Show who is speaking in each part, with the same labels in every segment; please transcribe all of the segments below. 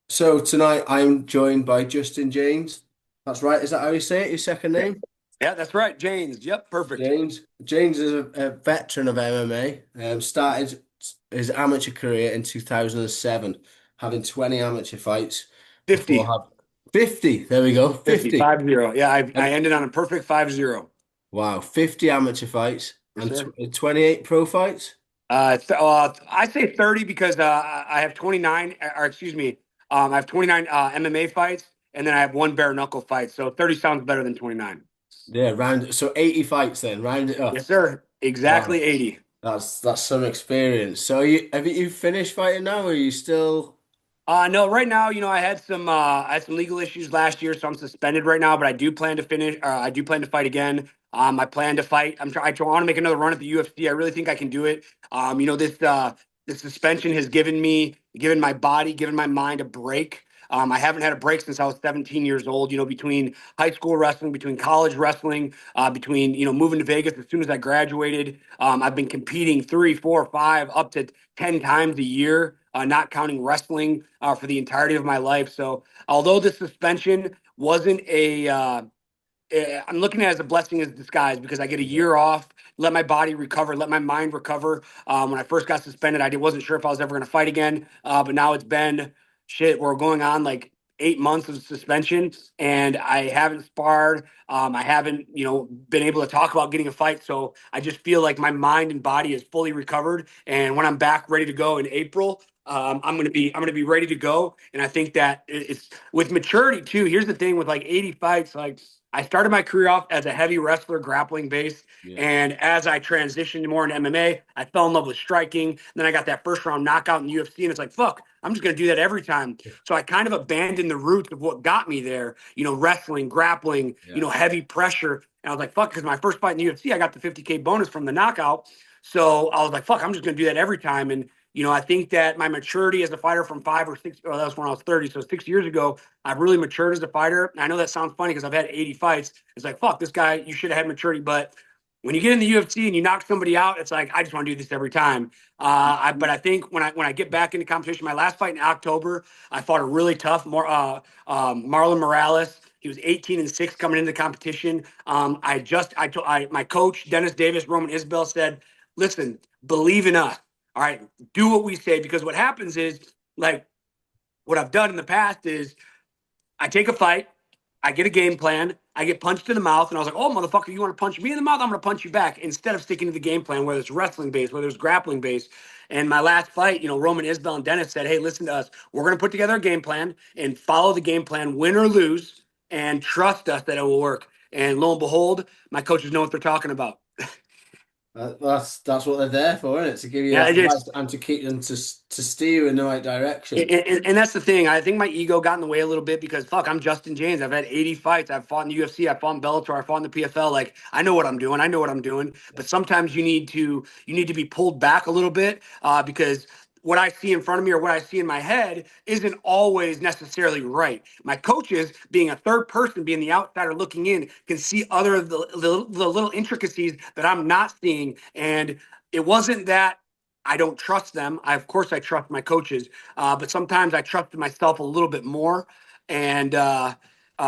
Speaker 1: So tonight I'm joined by Justin Jaynes. That's right. Is that how you say it? Your second
Speaker 2: Yeah,
Speaker 1: name?
Speaker 2: yeah, that's right. Jaynes. Yep, perfect.
Speaker 1: Jaynes. Jaynes is a veteran of MMA. Started his amateur career in 2007, having 20 amateur fights before
Speaker 2: 50,
Speaker 1: have 50. There we go.
Speaker 2: 50,
Speaker 1: 50.
Speaker 2: 50. Yeah, I
Speaker 1: And
Speaker 2: ended on a perfect 50.
Speaker 1: wow, 50 amateur fights
Speaker 2: Yes,
Speaker 1: and
Speaker 2: sir.
Speaker 1: 28 pro fights.
Speaker 2: I say 30 because I have 29, or excuse me, I have 29 MMA fights, and then I have one bare knuckle fight. So 30 sounds better than 29.
Speaker 1: Yeah, round so 80 fights then. Round it
Speaker 2: Yes,
Speaker 1: up.
Speaker 2: sir. Exactly
Speaker 1: Wow.
Speaker 2: 80.
Speaker 1: That's some experience. So have you finished fighting now or are you still?
Speaker 2: No, right now, I had some legal issues last year, so I'm suspended right now, but I do plan to finish, I do plan to fight again. I plan to fight. I want to make another run at the UFC. I really think I can do it. This suspension has given my body, given my mind a break. I haven't had a break since I was 17 years old, between high school wrestling, between college wrestling, between, moving to Vegas as soon as I graduated. I've been competing three, four, five, up to 10 times a year, not counting wrestling for the entirety of my life. So, although the suspension wasn't I'm looking at it as a blessing in disguise because I get a
Speaker 1: Yeah.
Speaker 2: year off, let my body recover, let my mind recover. When I first got suspended, I wasn't sure if I was ever going to fight again. But now it's been shit. We're going on like 8 months of suspension, and I haven't sparred. I haven't, been able to talk about getting a fight. So I just feel like my mind and body is fully recovered. And when I'm back ready to go in April, I'm gonna be ready to go. And I think that it's with maturity too. Here's the thing with like 80 fights, like I started my career off as a heavy wrestler, grappling based.
Speaker 1: Yeah.
Speaker 2: And as I transitioned more into MMA, I fell in love with striking. Then I got that first round knockout in the UFC, and it's like, fuck, I'm just going to do that every time. So I kind of abandoned the roots of what got me there, wrestling, grappling,
Speaker 1: Yeah.
Speaker 2: heavy pressure. And I was like, fuck, because my first fight in the UFC, I got the 50K bonus from the knockout. So I was like, fuck, I'm just going to do that every time. And, I think that my maturity as a fighter from 5 or 6, oh, that was when I was 30. So 6 years ago, I've really matured as a fighter. I know that sounds funny because I've had 80 fights. It's like, fuck, this guy, you should have had maturity. But when you get in the UFC and you knock somebody out, it's like, I just want to do this every time. But I think when I get back into competition, my last fight in October, I fought a really tough Marlon Morales. He was 18-6 coming into the competition. My coach, Dennis Davis, Roman Isbell said, listen, believe in us. All right, do what we say, because what happens is, like, what I've done in the past is I take a fight, I get a game plan, I get punched in the mouth, and I was like, oh, motherfucker, you want to punch me in the mouth? I'm going to punch you back, instead of sticking to the game plan, whether it's wrestling based, whether it's grappling based. And my last fight, Roman Isbell and Dennis said, hey, listen to us. We're going to put together a game plan and follow the game plan, win or lose, and trust us that it will work. And lo and behold, my coaches know what they're talking about.
Speaker 1: That's what they're there for, isn't it? To give you
Speaker 2: Yeah,
Speaker 1: that
Speaker 2: it
Speaker 1: advice
Speaker 2: is.
Speaker 1: and to keep them to steer you in the right direction.
Speaker 2: And that's the thing. I think my ego got in the way a little bit because fuck, I'm Justin Jaynes. I've had 80 fights. I've fought in the UFC. I've fought in Bellator. I've fought in the PFL. Like, I know what I'm doing. I know what I'm doing. But sometimes you need to be pulled back a little bit, because what I see in front of me or what I see in my head isn't always necessarily right. My coaches, being a third person, being the outsider looking in, can see other of the little intricacies that I'm not seeing. And it wasn't that I don't trust them. Of course, I trust my coaches, but sometimes I trust myself a little bit more, and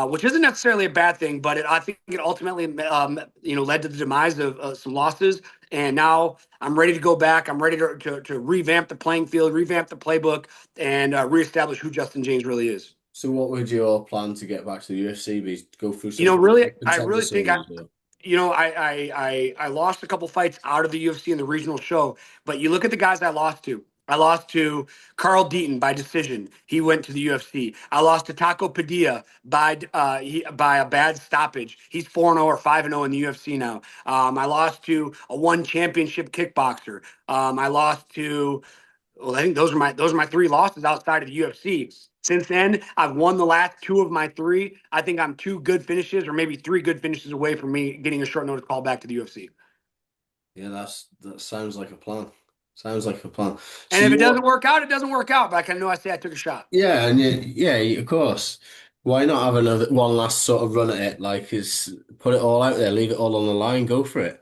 Speaker 2: which isn't necessarily a bad thing. But I think it ultimately, led to the demise of some losses. And now I'm ready to go back. I'm ready to revamp the playing field, revamp the playbook, and reestablish who Justin Jaynes really is.
Speaker 1: So what would your plan to get back to the UFC be? Go through some
Speaker 2: Really, I
Speaker 1: contender
Speaker 2: really think I,
Speaker 1: series or
Speaker 2: I lost a couple fights out of the UFC in the regional show, but you look at the guys I lost to. I lost to Carl Deaton by decision. He went to the UFC. I lost to Taco Padilla by a bad stoppage. He's 4-0 or 5-0 in the UFC now. I lost to a one championship kickboxer. I lost to Well, I think those are my three losses outside of the UFC. Since then, I've won the last two of my three. I think I'm two good finishes, or maybe three good finishes away from me getting a short notice call back to the UFC.
Speaker 1: yeah, that sounds like a plan. Sounds like a plan.
Speaker 2: And
Speaker 1: So
Speaker 2: if it
Speaker 1: you
Speaker 2: doesn't work out, it doesn't work out. But I can know I say I took a shot.
Speaker 1: yeah, and of course. Why not have another one last sort of run at it? Like, is put it all out there, leave it all on the line, go for it.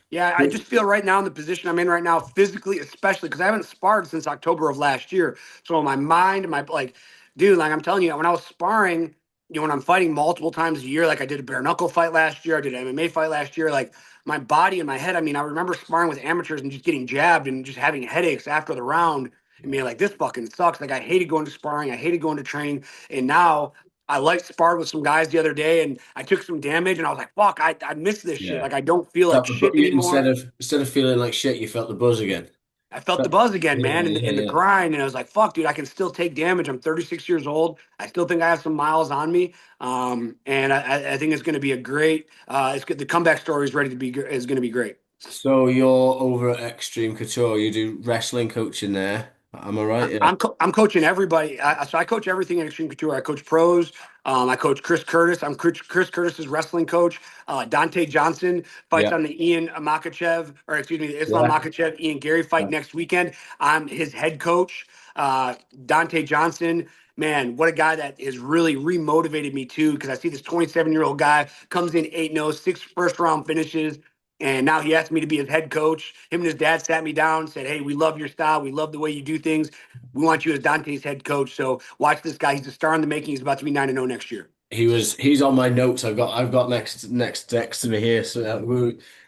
Speaker 2: Yeah, I just feel right now in the position I'm in right now, physically, especially because I haven't sparred since October of last year. So my mind, my like, dude, like I'm telling you, when I was sparring, when I'm fighting multiple times a year, like I did a bare knuckle fight last year, I did an MMA fight last year, like my body and my head. I mean, I remember sparring with amateurs and just getting jabbed and just having headaches after the round and being like, this fucking sucks. Like I hated going to sparring, I hated going to training, and now I like sparred with some guys the other day and I took some damage and I was like, fuck, I miss this shit.
Speaker 1: Yeah.
Speaker 2: Like I don't feel like
Speaker 1: Felt
Speaker 2: shit
Speaker 1: instead
Speaker 2: anymore.
Speaker 1: of feeling like shit, you felt the buzz again.
Speaker 2: I felt the
Speaker 1: Felt-
Speaker 2: buzz again,
Speaker 1: Yeah,
Speaker 2: man,
Speaker 1: yeah,
Speaker 2: in the
Speaker 1: yeah.
Speaker 2: grind. And I was like, fuck, dude, I can still take damage. I'm 36 years old. I still think I have some miles on me. And I think it's going to be a great, it's good. The comeback story is ready to be, is going to be great.
Speaker 1: So you're over at Extreme Couture. You do wrestling coaching there. Am I right? Yeah.
Speaker 2: I'm coaching everybody. So I coach everything in Extreme Couture. I coach pros. I coach Chris Curtis. I'm Chris Curtis's wrestling coach. Donte Johnson fights
Speaker 1: Yeah.
Speaker 2: on the Ian Makachev, or excuse me, the Islam
Speaker 1: Yeah.
Speaker 2: Makachev Ian Gary fight next weekend. I'm his head coach. Donte Johnson, man, what a guy that has really remotivated me too. Because I see this 27-year-old guy comes in 8-0, 6 first round finishes. And now he asked me to be his head coach. Him and his dad sat me down, said, "Hey, we love your style. We love the way you do things. We want you as Dante's head coach. So watch this guy. He's a star in the making. He's about to be 9-0 next year."
Speaker 1: He's on my notes. I've got next to me here. So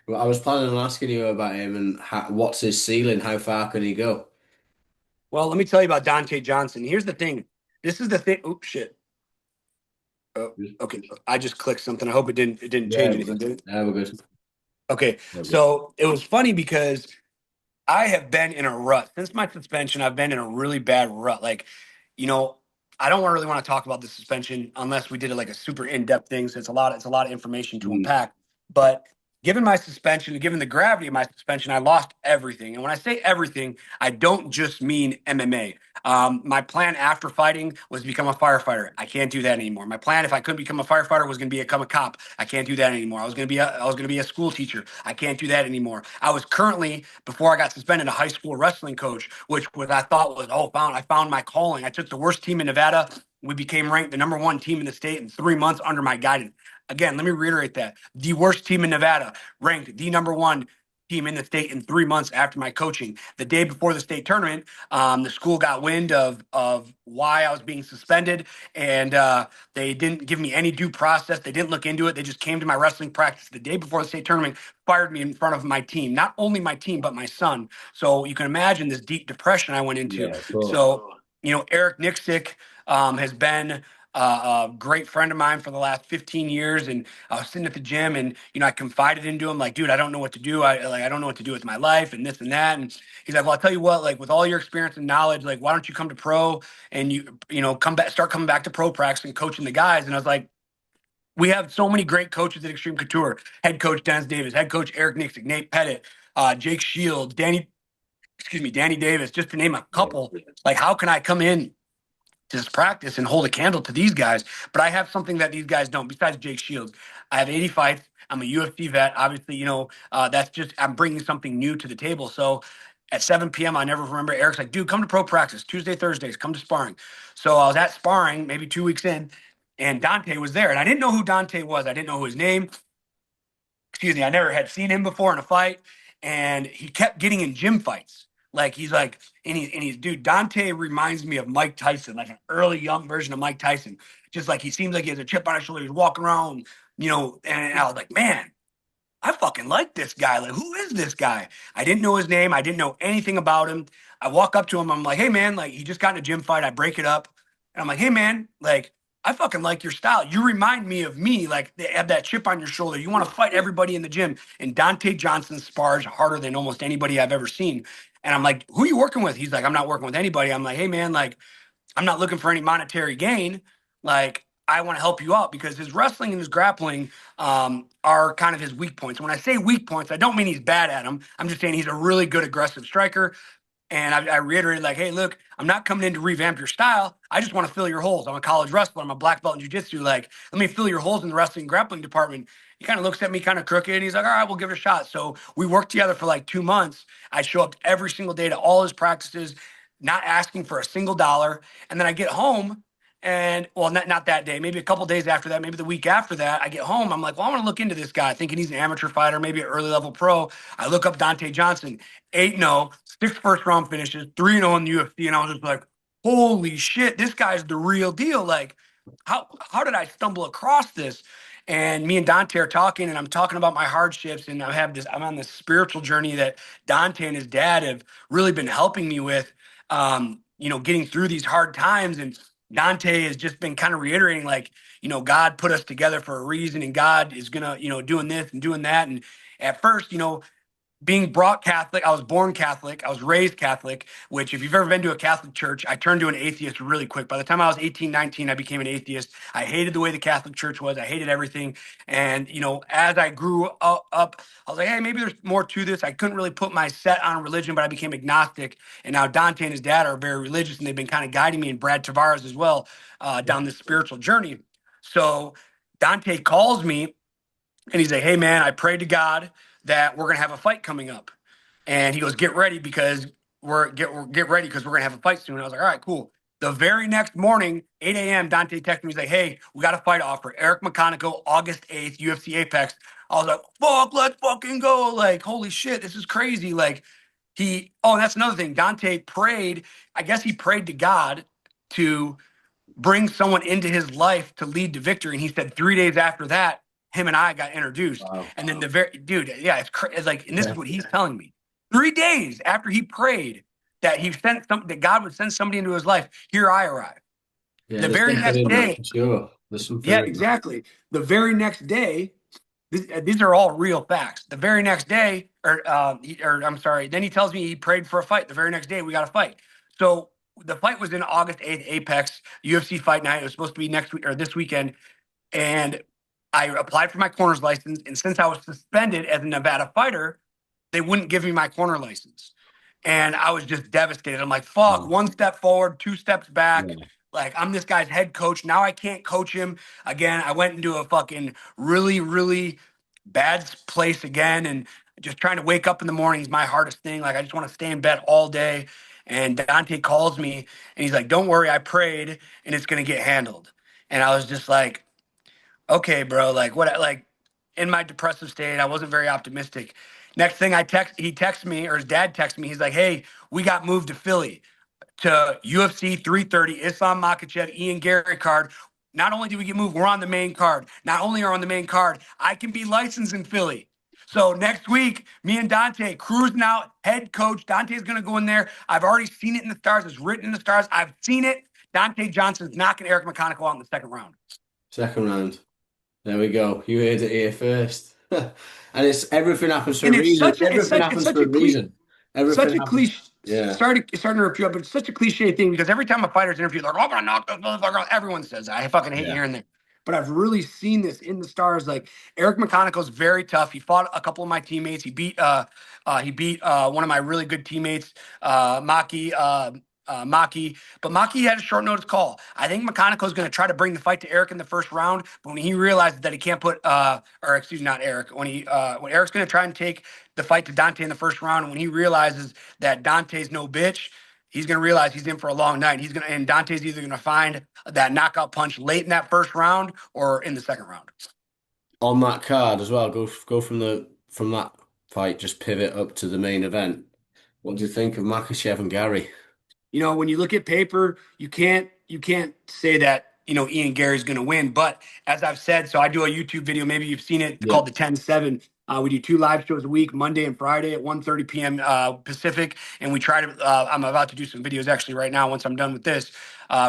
Speaker 1: I was planning on asking you about him and what's his ceiling? How far can he go?
Speaker 2: Well, let me tell you about Donte Johnson. Here's the thing. This is the thing. Oops, shit. Oh, okay. I just clicked something. I hope it didn't
Speaker 1: Yeah,
Speaker 2: change
Speaker 1: we're
Speaker 2: anything,
Speaker 1: good.
Speaker 2: did it?
Speaker 1: Yeah, we're good.
Speaker 2: Okay.
Speaker 1: We're good.
Speaker 2: So it was funny because I have been in a rut since my suspension. I've been in a really bad rut. Like, you know, I don't really want to talk about the suspension unless we did it like a super in-depth thing. So it's a lot of information to
Speaker 1: Mm,
Speaker 2: unpack. But given my suspension, given the gravity of my suspension, I lost everything. And when I say everything, I don't just mean MMA. My plan after fighting was to become a firefighter. I can't do that anymore. My plan, if I couldn't become a firefighter, was going to become a cop. I can't do that anymore. I was going to be a school teacher. I can't do that anymore. I was currently, before I got suspended, a high school wrestling coach, which was I thought was I found my calling. I took the worst team in Nevada. We became ranked the #1 team in the state in 3 months under my guidance. Again, let me reiterate that the worst team in Nevada, ranked the #1 team in the state in 3 months after my coaching. The day before the state tournament, the school got wind of why I was being suspended, and they didn't give me any due process. They didn't look into it. They just came to my wrestling practice the day before the state tournament, fired me in front of my team, not only my team but my son. So you can imagine this deep depression I went into.
Speaker 1: yeah, of course.
Speaker 2: So Eric Nixick has been a great friend of mine for the last 15 years. And I was sitting at the gym and, I confided into him like, dude, I don't know what to do. I don't know what to do with my life and this and that. And he's like, well, I'll tell you what, like with all your experience and knowledge, like, why don't you come to pro and come back, start coming back to pro practice and coaching the guys. And I was like, we have so many great coaches at Extreme Couture, head coach Dennis Davis, head coach Eric Nixick, Nate Pettit, Jake Shields, Danny Davis, just to name a
Speaker 1: Yeah.
Speaker 2: couple. Like, how can I come in to this practice and hold a candle to these guys? But I have something that these guys don't. Besides Jake Shields, I have 80 fights. I'm a UFC vet. Obviously, that's just I'm bringing something new to the table. So at 7 p.m., I never remember. Eric's like, dude, come to pro practice Tuesday, Thursdays. Come to sparring. So I was at sparring maybe 2 weeks in, and Dante was there, and I didn't know who Dante was. I didn't know his name. Excuse me. I never had seen him before in a fight, and he kept getting in gym fights. Like he's like, and he's dude. Dante reminds me of Mike Tyson, like an early young version of Mike Tyson. Just like he seems like he has a chip on his shoulder. He's walking around, And I was like, man, I fucking like this guy. Like, who is this guy? I didn't know his name. I didn't know anything about him. I walk up to him. I'm like, hey, man, like, he just got in a gym fight. I break it up. And I'm like, hey, man, like, I fucking like your style. You remind me of me. Like, they have that chip on your shoulder. You want to fight everybody in the gym. And Donte Johnson spars harder than almost anybody I've ever seen. And I'm like, who are you working with? He's like, I'm not working with anybody. I'm like, hey, man, like, I'm not looking for any monetary gain. Like, I want to help you out because his wrestling and his grappling are kind of his weak points. When I say weak points, I don't mean he's bad at them. I'm just saying he's a really good aggressive striker. And I reiterated, like, hey, look, I'm not coming in to revamp your style. I just want to fill your holes. I'm a college wrestler. I'm a black belt in jiu-jitsu. Like, let me fill your holes in the wrestling and grappling department. He kind of looks at me kind of crooked. And he's like, all right, we'll give it a shot. So we worked together for like 2 months. I show up every single day to all his practices, not asking for a single dollar. And then I get home And well, not that day, maybe a couple days after that, maybe the week after that, I get home. I'm like, well, I want to look into this guy, thinking he's an amateur fighter, maybe an early level pro. I look up Donte Johnson, 8-0, 6 first round finishes, 3-0 in the UFC. And I was just like, holy shit, this guy's the real deal. Like, how did I stumble across this? And me and Dante are talking, and I'm talking about my hardships, and I'm on this spiritual journey that Dante and his dad have really been helping me with, getting through these hard times. And Dante has just been kind of reiterating, like, God put us together for a reason, and God is gonna, doing this and doing that. And at first, being brought Catholic, I was born Catholic. I was raised Catholic, which if you've ever been to a Catholic church, I turned to an atheist really quick. By the time I was 18, 19, I became an atheist. I hated the way the Catholic church was. I hated everything. And, as I grew up, I was like, hey, maybe there's more to this. I couldn't really put my set on religion, but I became agnostic. And now Dante and his dad are very religious, and they've been kind of guiding me, and Brad Tavares as well, down this spiritual journey. So Dante calls me and he's like, hey, man, I prayed to God that we're going to have a fight coming up. And he goes, get ready because get ready because we're going to have a fight soon. And I was like, all right, cool. The very next morning, 8 a.m., Dante texted me. He's like, hey, we got a fight offer. Eric McConico, August 8th, UFC Apex. I was like, fuck, let's fucking go. Like, holy shit, this is crazy. Like, and that's another thing. Dante prayed. I guess he prayed to God to bring someone into his life to lead to victory. And he said 3 days after that, him and I got introduced.
Speaker 1: Wow.
Speaker 2: And then yeah, it's like, and this is what he's telling me. 3 days after he prayed that that God would send somebody into his life, here I arrive.
Speaker 1: Yeah,
Speaker 2: The
Speaker 1: there's
Speaker 2: very
Speaker 1: something
Speaker 2: next
Speaker 1: in that
Speaker 2: day,
Speaker 1: for sure. There's something
Speaker 2: yeah,
Speaker 1: in that.
Speaker 2: exactly. The very next day, these are all real facts. The very next day, or I'm sorry, then he tells me he prayed for a fight. The very next day, we got a fight. So the fight was in August 8th, Apex UFC Fight Night. It was supposed to be next week or this weekend, and I applied for my corner's license. And since I was suspended as a Nevada fighter, they wouldn't give me my corner license. And I was just devastated. I'm like, fuck,
Speaker 1: Wow.
Speaker 2: 1 step forward, 2 steps back.
Speaker 1: Yeah.
Speaker 2: Like, I'm this guy's head coach. Now I can't coach him again. I went into a fucking really, really bad place again. And just trying to wake up in the morning is my hardest thing. Like, I just want to stay in bed all day. And Dante calls me and he's like, don't worry, I prayed and it's going to get handled. And I was just like, okay, bro, like what, like in my depressive state, I wasn't very optimistic. Next thing he texts me, or his dad texts me. He's like, hey, we got moved to Philly to UFC 330, Islam Makhachev, Ian Gary card. Not only do we get moved, we're on the main card. Not only are on the main card, I can be licensed in Philly. So next week, me and Dante cruising out, head coach. Dante's going to go in there. I've already seen it in the stars. It's written in the stars. I've seen it. Donte Johnson's knocking Eric McConical out in the second round.
Speaker 1: Second round. There we go. You heard it here first. And it's everything happens for a
Speaker 2: And it's
Speaker 1: reason.
Speaker 2: such a
Speaker 1: Everything happens for a reason.
Speaker 2: such
Speaker 1: Everything
Speaker 2: a
Speaker 1: happens.
Speaker 2: cliche.
Speaker 1: Yeah.
Speaker 2: Sorry to interrupt you, but it's such a cliche thing because every time a fighter's interviewed, like, "Oh, I'm gonna knock this motherfucker out," everyone says that. I fucking hate
Speaker 1: Yeah.
Speaker 2: hearing that. But I've really seen this in the stars. Like Eric McConico's very tough. He fought a couple of my teammates. He beat one of my really good teammates, Maki. But Maki had a short notice call. I think McConico is going to try to bring the fight to Eric in the first round. But when he realizes that he can't or excuse me, not Eric, when Eric's going to try and take the fight to Dante in the first round, and when he realizes that Dante's no bitch, he's going to realize he's in for a long night. And Dante's either going to find that knockout punch late in that first round or in the second round.
Speaker 1: On that card as well, go from that fight, just pivot up to the main event. What do you think of Makachev and Gary?
Speaker 2: When you look at paper, you can't say that Ian Gary's going to win. But as I've said, so I do a YouTube video. Maybe you've seen it
Speaker 1: Yeah.
Speaker 2: called the 10-7. We do 2 live shows a week, Monday and Friday at 1:30 p.m. Pacific, and we try to. I'm about to do some videos actually right now once I'm done with this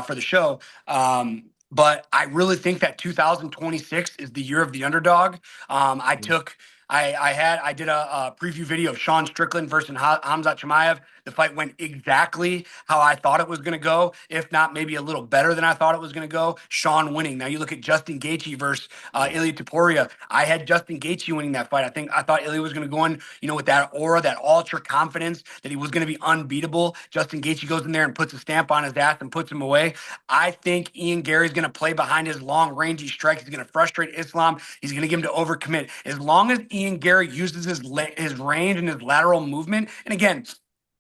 Speaker 2: for the show. But I really think that 2026 is the year of the underdog. I did a preview video of Sean Strickland versus Hamzat Chimaev. The fight went exactly how I thought it was going to go, if not maybe a little better than I thought it was going to go. Sean winning. Now you look at Justin Gaethje versus Ilia Topuria. I had Justin Gaethje winning that fight. I thought Ilia was going to go in, with that aura, that ultra confidence that he was going to be unbeatable. Justin Gaethje goes in there and puts a stamp on his ass and puts him away. I think Ian Gary's going to play behind his long rangy strikes. He's going to frustrate Islam. He's going to get him to overcommit. As long as Ian Gary uses his range and his lateral movement, and again,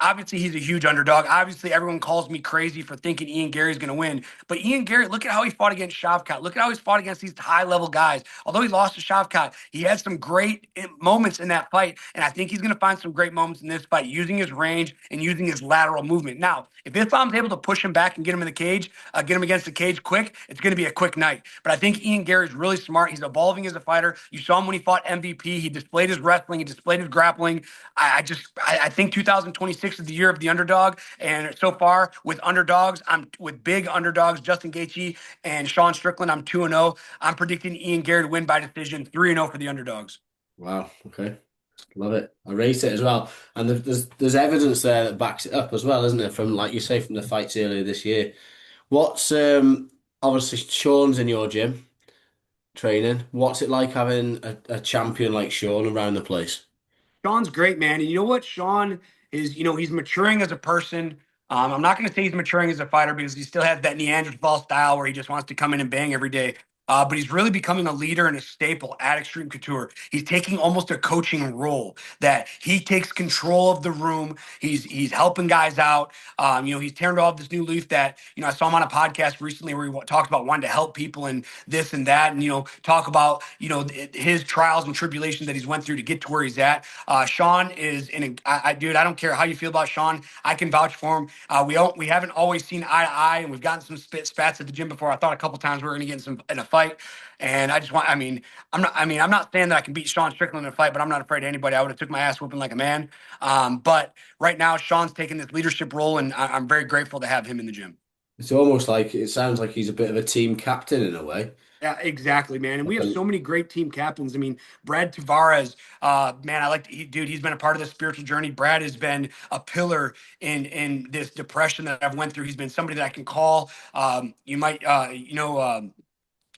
Speaker 2: obviously he's a huge underdog. Obviously, everyone calls me crazy for thinking Ian Gary's going to win. But Ian Gary, look at how he fought against Shavkat. Look at how he's fought against these high-level guys. Although he lost to Shavkat, he had some great moments in that fight, and I think he's going to find some great moments in this fight using his range and using his lateral movement. Now, if Islam's able to push him back and get him in the cage, get him against the cage quick, it's going to be a quick night. But I think Ian Gary's really smart. He's evolving as a fighter. You saw him when he fought MVP. He displayed his wrestling. He displayed his grappling. I think 2026 is the year of the underdog. And so far with underdogs, I'm with big underdogs, Justin Gaethje and Sean Strickland. I'm 2-0. I'm predicting Ian Gary to win by decision, 3-0 for the underdogs.
Speaker 1: Wow. Okay. Love it. I rate it as well. And there's evidence there that backs it up as well, isn't there? From like you say, from the fights earlier this year. What's obviously Sean's in your gym training. What's it like having a champion like Sean around the place?
Speaker 2: Sean's great, man. And you know what? Sean is, he's maturing as a person. I'm not going to say he's maturing as a fighter because he still has that Neanderthal style where he just wants to come in and bang every day. But he's really becoming a leader and a staple at Extreme Couture. He's taking almost a coaching role that he takes control of the room. He's helping guys out. He's turned off this new leaf that, I saw him on a podcast recently where he talked about wanting to help people and this and that, and, talk about, his trials and tribulations that he's went through to get to where he's at. Sean is dude. I don't care how you feel about Sean. I can vouch for him. We haven't always seen eye to eye, and we've gotten some spats at the gym before. I thought a couple times we were going to get in a fight, and I just want. I'm not saying that I can beat Sean Strickland in a fight, but I'm not afraid of anybody. I would have took my ass whooping like a man. But right now, Sean's taking this leadership role, and I'm very grateful to have him in the gym.
Speaker 1: It's almost like it sounds like he's a bit of a team captain in a way.
Speaker 2: Yeah, exactly, man. And we
Speaker 1: Like
Speaker 2: have so many great team captains. I mean, Brad Tavares, man, he's been a part of this spiritual journey. Brad has been a pillar in this depression that I've went through. He's been somebody that I can call. You might,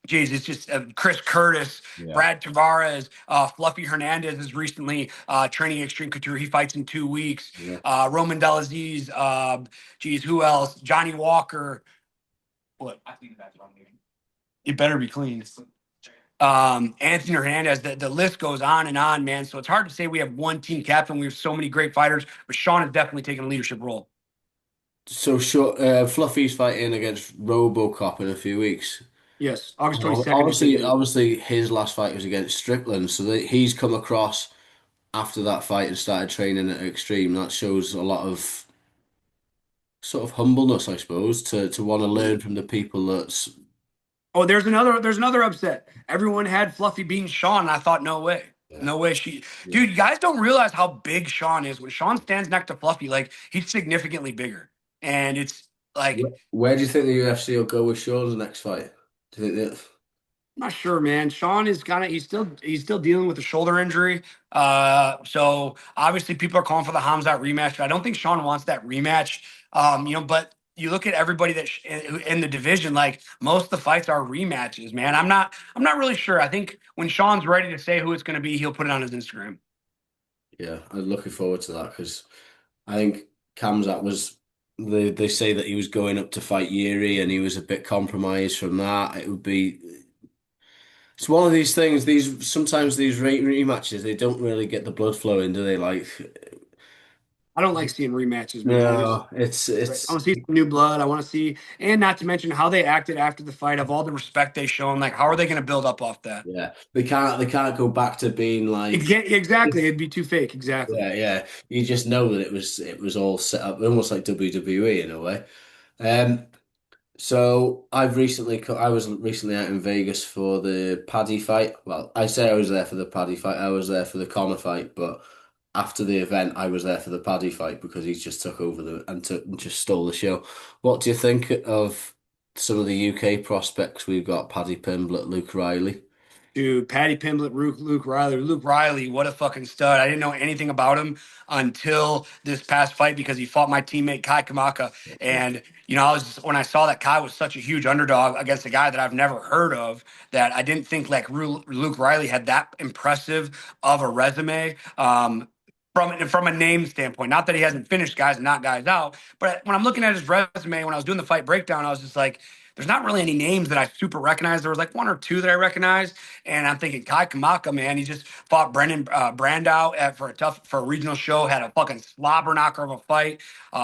Speaker 2: geez, it's just Chris Curtis,
Speaker 1: yeah,
Speaker 2: Brad Tavares, Fluffy Hernandez is recently training Extreme Couture. He fights in 2 weeks.
Speaker 1: yeah.
Speaker 2: Roman Delaziz, geez, who else? Johnny Walker. What? I think that's wrong. It better be clean. Anthony Hernandez, the list goes on, man. So it's hard to say we have one team captain. We have so many great fighters, but Sean has definitely taken a leadership role.
Speaker 1: So sure, Fluffy's fighting against RoboCop in a few weeks.
Speaker 2: Yes, August 22nd is the
Speaker 1: Obviously,
Speaker 2: date.
Speaker 1: obviously, his last fight was against Strickland, so he's come across after that fight and started training at Extreme. That shows a lot of sort of humbleness, I suppose, to want to learn from the people that's
Speaker 2: Oh, there's another upset. Everyone had Fluffy beating Sean, and I thought, no way.
Speaker 1: yeah,
Speaker 2: No way.
Speaker 1: yeah.
Speaker 2: Dude, you guys don't realize how big Sean is. When Sean stands next to Fluffy, like he's significantly bigger. And it's like
Speaker 1: Where do you think the UFC will go with Sean's next fight? Do you think that?
Speaker 2: I'm not sure, man. Sean is kind of he's still dealing with a shoulder injury. So obviously people are calling for the Hamzat rematch, but I don't think Sean wants that rematch. But you look at everybody in the division, like most of the fights are rematches, man. I'm not really sure. I think when Sean's ready to say who it's going to be, he'll put it on his Instagram.
Speaker 1: Yeah, I'm looking forward to that because I think Kamzat was they say that he was going up to fight Yuri and he was a bit compromised from that. It would be it's one of these things. These sometimes these rematches they don't really get the blood flowing, do they? Like
Speaker 2: I don't like seeing rematches, man.
Speaker 1: no,
Speaker 2: I want to see some new blood. I want to see, and not to mention how they acted after the fight, of all the respect they shown. Like, how are they going to build up off that?
Speaker 1: yeah they can't go back to being like
Speaker 2: Exactly. It'd be too fake. Exactly.
Speaker 1: yeah. You just know that it was all set up almost like WWE in a way. Um, So I was recently out in Vegas for the Paddy fight. Well, I say I was there for the Paddy fight. I was there for the Connor fight, but after the event, I was there for the Paddy fight because he just took over and just stole the show. What do you think of some of the UK prospects? We've got Paddy Pimblett, Luke Riley.
Speaker 2: Dude, Patty Pimblett, Luke Riley. Luke Riley, what a fucking stud. I didn't know anything about him until this past fight because he fought my teammate Kai Kamaka. And, when I saw that Kai was such a huge underdog against a guy that I've never heard of, that I didn't think like Luke Riley had that impressive of a resume. From a name standpoint, not that he hasn't finished guys and knocked guys out, but when I'm looking at his resume, when I was doing the fight breakdown, I was just like, there's not really any names that I super recognize. There was like one or two that I recognized, and I'm thinking Kai Kamaka, man, he just fought Brendan Brandow for a regional show, had a fucking slobber knocker of a fight.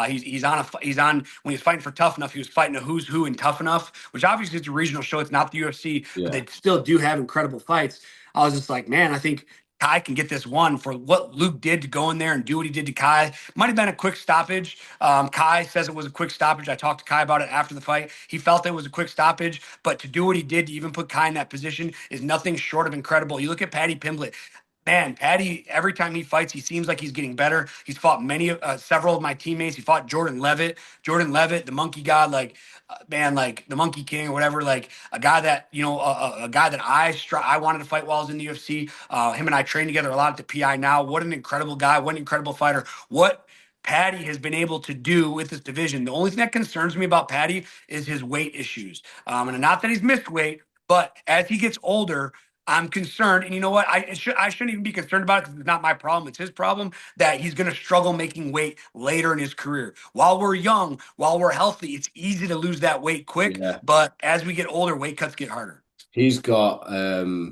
Speaker 2: He's on when he's fighting for Tough Enough, he was fighting a who's who in Tough Enough, which obviously it's a regional show, it's not the UFC, but
Speaker 1: Yeah.
Speaker 2: they still do have incredible fights. I was just like, man, I think Kai can get this one for what Luke did to go in there and do what he did to Kai. Might have been a quick stoppage. Kai says it was a quick stoppage. I talked to Kai about it after the fight. He felt it was a quick stoppage, but to do what he did to even put Kai in that position is nothing short of incredible. You look at Paddy Pimblett. Man, Patty, every time he fights, he seems like he's getting better. He's fought several of my teammates. He fought Jordan Levitt. Jordan Levitt, the monkey god, man, like the Monkey King or whatever, like a guy that, a guy that I wanted to fight while I was in the UFC. Him and I train together a lot at the PI now. What an incredible guy. What an incredible fighter. What Patty has been able to do with this division. The only thing that concerns me about Patty is his weight issues. And not that he's missed weight, but as he gets older, I'm concerned, and you know what? I shouldn't even be concerned about it because it's not my problem. It's his problem that he's going to struggle making weight later in his career. While we're young, while we're healthy, it's easy to lose that weight quick.
Speaker 1: Yeah.
Speaker 2: But as we get older, weight cuts get harder.
Speaker 1: He's got a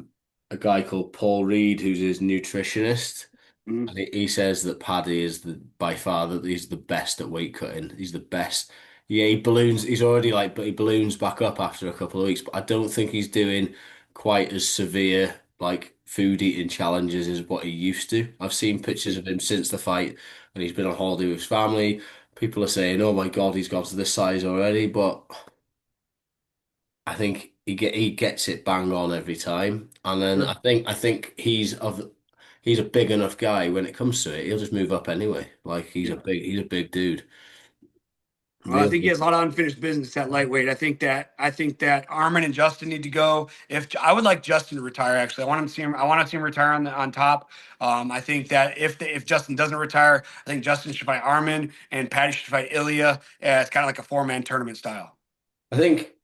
Speaker 1: guy called Paul Reed who's his nutritionist.
Speaker 2: Mhm.
Speaker 1: And he says that Paddy is by far that he's the best at weight cutting. He's the best. Yeah, he balloons. He's already but he balloons back up after a couple of weeks. But I don't think he's doing quite as severe like food eating challenges as what he used to. I've seen pictures of him since the fight, and he's been on holiday with his family. People are saying, "Oh my God, he's got to this size already," but I think he gets it bang on every time. And then
Speaker 2: Sure.
Speaker 1: I think he's a big enough guy when it comes to it. He'll just move up anyway. Like
Speaker 2: Yeah.
Speaker 1: he's a big dude.
Speaker 2: Well, I
Speaker 1: Real
Speaker 2: think he
Speaker 1: big.
Speaker 2: has a lot of unfinished business at lightweight. I think that Armin and Justin need to go. If I would like Justin to retire, actually, I want him to see him. I want to see him retire on top. I think that if Justin doesn't retire, I think Justin should fight Armin and Patty should fight Ilya. It's kind of like a four-man tournament style.
Speaker 1: I think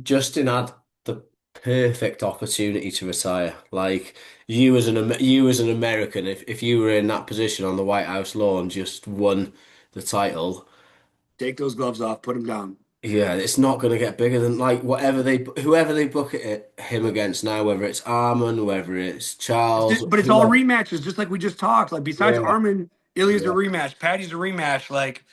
Speaker 1: Justin had the perfect opportunity to retire. Like you as an American, if you were in that position on the White House lawn, just won the title.
Speaker 2: Take those gloves off, put him down.
Speaker 1: Yeah, it's not going to get bigger than like whoever they book him against now, whether it's Arman, whether it's Charles,
Speaker 2: But it's all
Speaker 1: whoever.
Speaker 2: rematches, just like we just talked. Like besides
Speaker 1: Yeah,
Speaker 2: Armin, Ilya's a
Speaker 1: yeah,
Speaker 2: rematch, Patty's a rematch. Like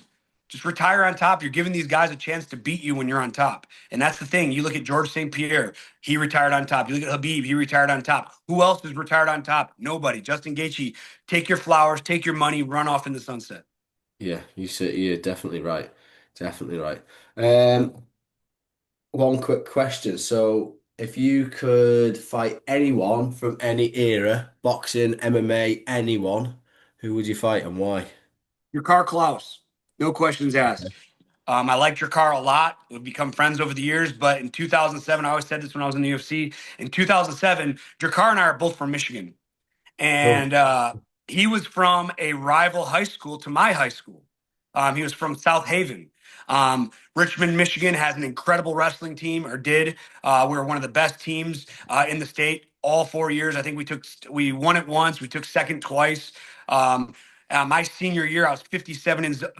Speaker 2: just retire on top. You're giving these guys a chance to beat you when you're on top. And that's the thing. You look at George St. Pierre, he retired on top. You look at Habib, he retired on top. Who else is retired on top? Nobody. Justin Gaethje, take your flowers, take your money, run off in the sunset.
Speaker 1: yeah. You're definitely right, definitely right. Um, One quick question. So, if you could fight anyone from any era, boxing, MMA, anyone, who would you fight and why?
Speaker 2: Your car, Klaus. No questions
Speaker 1: Okay.
Speaker 2: asked. I liked your car a lot. We've become friends over the years. But in 2007, I always said this when I was in the UFC. In 2007, Jakar and I are both from Michigan.
Speaker 1: Oh,
Speaker 2: And he was from a rival high school to my high school. He was from South Haven. Richmond, Michigan has an incredible wrestling team, or did. We were one of the best teams in the state all 4 years. I think we won it once. We took second twice. My senior year, I was 57 and 0.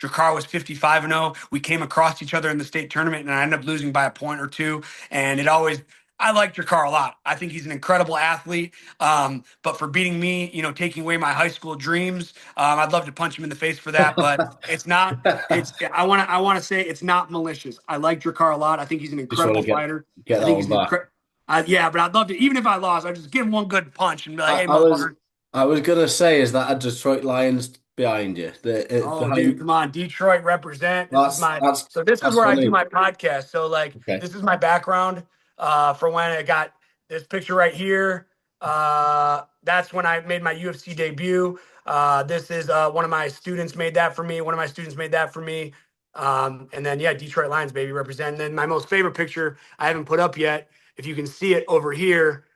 Speaker 2: Jakar was 55 and 0. We came across each other in the state tournament, and I ended up losing by a point or two. And I like Jakar a lot. I think he's an incredible athlete. But for beating me, taking away my high school dreams, I'd love to punch him in the face for that. But it's not. I want to say it's not malicious. I like Jakar a lot. I think he's an
Speaker 1: just want
Speaker 2: incredible
Speaker 1: to
Speaker 2: fighter.
Speaker 1: get
Speaker 2: I
Speaker 1: that
Speaker 2: think
Speaker 1: one
Speaker 2: he's an
Speaker 1: back.
Speaker 2: incredible. Yeah, but I'd love to. Even if I lost, I'd just give him one good punch and be like,
Speaker 1: I,
Speaker 2: "Hey,
Speaker 1: I was
Speaker 2: motherfucker."
Speaker 1: I was gonna say, is that a Detroit Lions behind you?
Speaker 2: Oh, dude, come on, Detroit represent. This is my
Speaker 1: That's
Speaker 2: so this is
Speaker 1: that's
Speaker 2: where I do
Speaker 1: funny.
Speaker 2: my podcast. So like
Speaker 1: Okay.
Speaker 2: this is my background for when I got this picture right here. That's when I made my UFC debut. This is one of my students made that for me. One of my students made that for me. And then yeah, Detroit Lions baby represent. And then my most favorite picture I haven't put up yet. If you can see it over here,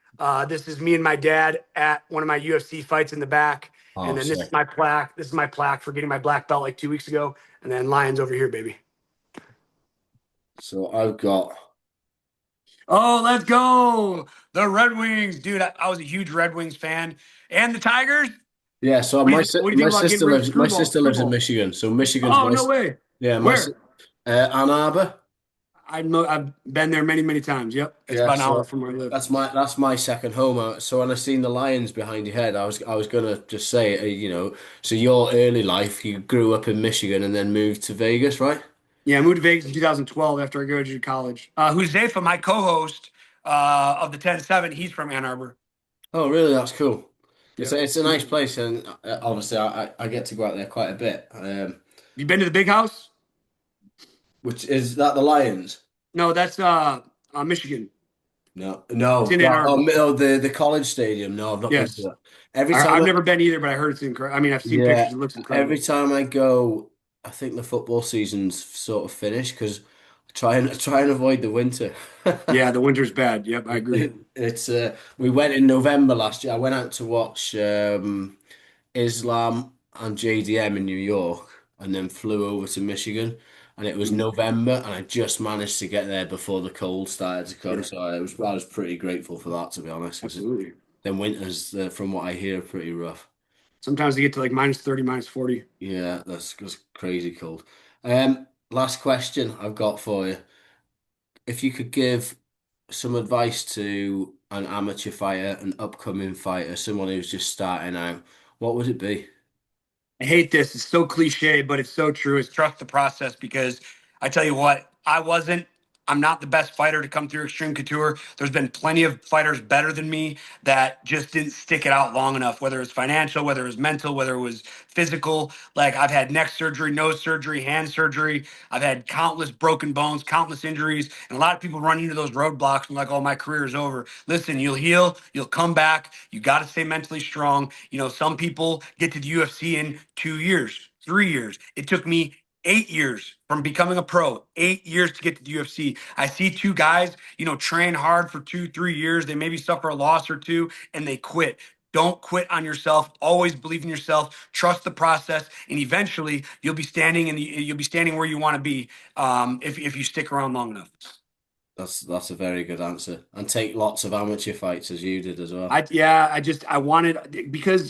Speaker 2: this is me and my dad at one of my UFC fights in the back. And
Speaker 1: Oh,
Speaker 2: then this is
Speaker 1: sick.
Speaker 2: my plaque. This is my plaque for getting my black belt like 2 weeks ago. And then Lions over here, baby.
Speaker 1: So I've got.
Speaker 2: Oh, let's go. The Red Wings. Dude, I was a huge Red Wings fan. And the Tigers?
Speaker 1: Yeah, so
Speaker 2: What do you think about getting rid of
Speaker 1: my
Speaker 2: Screwball?
Speaker 1: sister lives in
Speaker 2: Screwball.
Speaker 1: Michigan. So Michigan's
Speaker 2: Oh, no way.
Speaker 1: yeah,
Speaker 2: Where?
Speaker 1: Ann Arbor.
Speaker 2: I've been there many, many times. Yep. It's
Speaker 1: Yeah,
Speaker 2: about an hour
Speaker 1: so
Speaker 2: from where I live.
Speaker 1: that's my second home. So when I seen the lions behind your head, I was gonna just say, so your early life, you grew up in Michigan and then moved to Vegas, right?
Speaker 2: Yeah, I moved to Vegas in 2012 after I graduated college. Huzaifa, my co-host of the 10-7, he's from Ann Arbor.
Speaker 1: Oh, really? That's cool. It's
Speaker 2: Yep.
Speaker 1: a, it's a nice
Speaker 2: You
Speaker 1: place, and obviously I get to go out there quite a bit.
Speaker 2: been to the big house?
Speaker 1: Which is that the Lions?
Speaker 2: No, that's Michigan.
Speaker 1: No,
Speaker 2: It's
Speaker 1: no,
Speaker 2: in Ann
Speaker 1: that,
Speaker 2: Arbor.
Speaker 1: the college stadium. No, I've not been to
Speaker 2: Yes.
Speaker 1: that. Every time
Speaker 2: I've
Speaker 1: I,
Speaker 2: never been either, but I heard it's incredible. I mean, I've seen
Speaker 1: yeah,
Speaker 2: pictures. It looks
Speaker 1: every
Speaker 2: incredible.
Speaker 1: time I go, I think the football season's sort of finished because I try and avoid the winter.
Speaker 2: Yeah, the winter's bad. Yep, I agree.
Speaker 1: It's we went in November last year. I went out to watch Islam and JDM in New York, and then flew over to Michigan. And it was
Speaker 2: Mm,
Speaker 1: November, and I just managed to get there before the cold started to come.
Speaker 2: sure.
Speaker 1: So I was pretty grateful for that, to be honest, because
Speaker 2: Absolutely.
Speaker 1: then winters, from what I hear, are pretty rough.
Speaker 2: Sometimes they get to like -30, -40.
Speaker 1: Yeah, that's crazy cold. Last question I've got for you. If you could give some advice to an amateur fighter, an upcoming fighter, someone who's just starting out, what would it be?
Speaker 2: I hate this. It's so cliche, but it's so true. It's trust the process because I tell you what, I'm not the best fighter to come through Extreme Couture. There's been plenty of fighters better than me that just didn't stick it out long enough, whether it's financial, whether it was mental, whether it was physical. Like I've had neck surgery, nose surgery, hand surgery. I've had countless broken bones, countless injuries. And a lot of people run into those roadblocks and like, oh, my career is over. Listen, you'll heal, you'll come back. You got to stay mentally strong. Some people get to the UFC in 2 years, 3 years. It took me 8 years from becoming a pro, 8 years to get to the UFC. I see two guys, train hard for 2, 3 years. They maybe suffer a loss or two and they quit. Don't quit on yourself. Always believe in yourself. Trust the process, and eventually you'll be standing where you want to be if you stick around long enough.
Speaker 1: That's a very good answer. And take lots of amateur fights as you did as well.
Speaker 2: I wanted because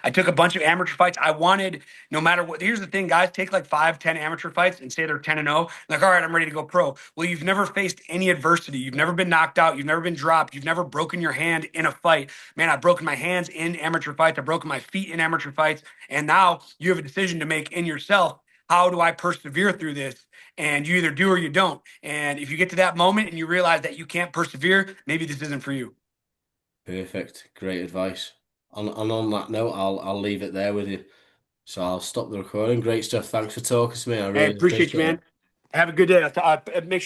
Speaker 2: I took a bunch of amateur fights. I wanted no matter what. Here's the thing, guys, take like 5, 10 amateur fights and say they're 10-0. Like, all right, I'm ready to go pro. Well, you've never faced any adversity. You've never been knocked out. You've never been dropped. You've never broken your hand in a fight. Man, I've broken my hands in amateur fights. I've broken my feet in amateur fights, and now you have a decision to make in yourself. How do I persevere through this? And you either do or you don't. And if you get to that moment and you realize that you can't persevere, maybe this isn't for you.
Speaker 1: Perfect. Great advice. And on that note, I'll leave it there with you. So I'll stop the recording. Great stuff. Thanks for talking to me. I
Speaker 2: Hey,
Speaker 1: really
Speaker 2: appreciate you,
Speaker 1: appreciate
Speaker 2: man.
Speaker 1: it.
Speaker 2: Have a good day. Make